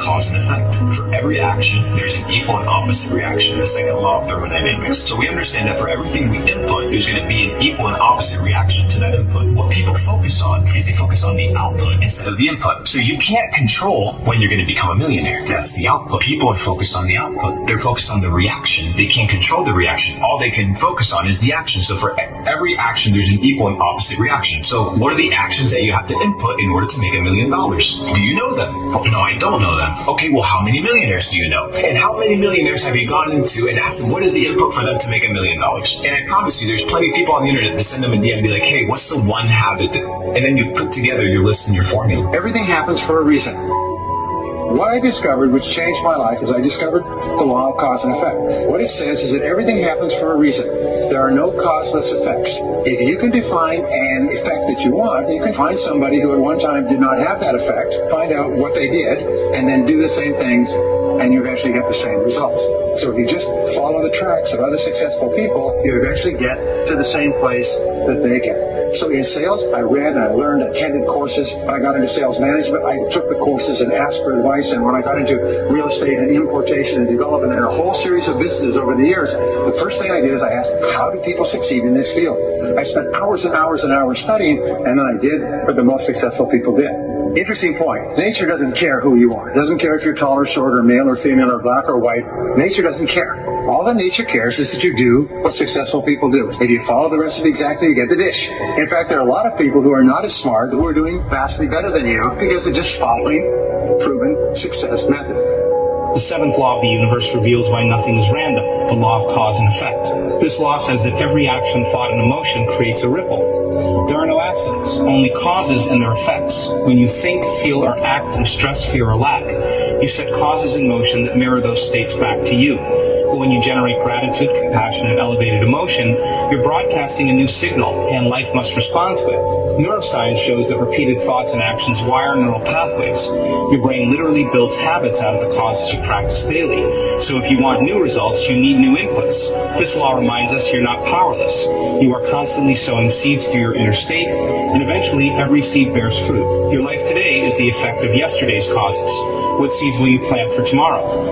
cause and effect. For every action, there's an equal and opposite reaction, the second law of thermodynamics. So we understand that for everything we input, there's going to be an equal and opposite reaction to that input. What people focus on is they focus on the output instead of the input. So you can't control when you're going to become a millionaire. That's the output. People are focused on the output. They're focused on the reaction. They can't control the reaction. All they can focus on is the action. So for every action, there's an equal and opposite reaction. So what are the actions that you have to input in order to make $1 million? Do you know them? Well, no, I don't know them. Okay, well, how many millionaires do you know? And how many millionaires have you gone into and asked them what is the input for them to make $1 million? And I promise you, there's plenty of people on the internet to send them a DM and be like, hey, what's the one habit that, and then you put together your list and your formula. Everything happens for a reason. What I discovered, which changed my life, is I discovered the law of cause and effect. What it says is that everything happens for a reason. There are no causeless effects. If you can define an effect that you want, you can find somebody who at one time did not have that effect, find out what they did, and then do the same things, and you eventually get the same results. So if you just follow the tracks of other successful people, you eventually get to the same place that they get. So in sales, I read and I learned, attended courses. When I got into sales management, I took the courses and asked for advice. And when I got into real estate and importation and development and a whole series of businesses over the years, the first thing I did is I asked, how do people succeed in this field? I spent hours and hours and hours studying, and then I did what the most successful people did. Interesting point. Nature doesn't care who you are. It doesn't care if you're tall or short or male or female or black or white. Nature doesn't care. All that nature cares is that you do what successful people do. If you follow the recipe exactly, you get the dish. In fact, there are a lot of people who are not as smart who are doing vastly better than you because they're just following proven success methods. The seventh law of the universe reveals why nothing is random, the law of cause and effect. This law says that every action, thought, and emotion creates a ripple. There are no accidents, only causes and their effects. When you think, feel, or act from stress, fear, or lack, you set causes in motion that mirror those states back to you. But when you generate gratitude, compassion, and elevated emotion, you're broadcasting a new signal, and life must respond to it. Neuroscience shows that repeated thoughts and actions wire neural pathways. Your brain literally builds habits out of the causes you practice daily. So if you want new results, you need new inputs. This law reminds us you're not powerless. You are constantly sowing seeds through your inner state, and eventually every seed bears fruit. Your life today is the effect of yesterday's causes. What seeds will you plant for tomorrow?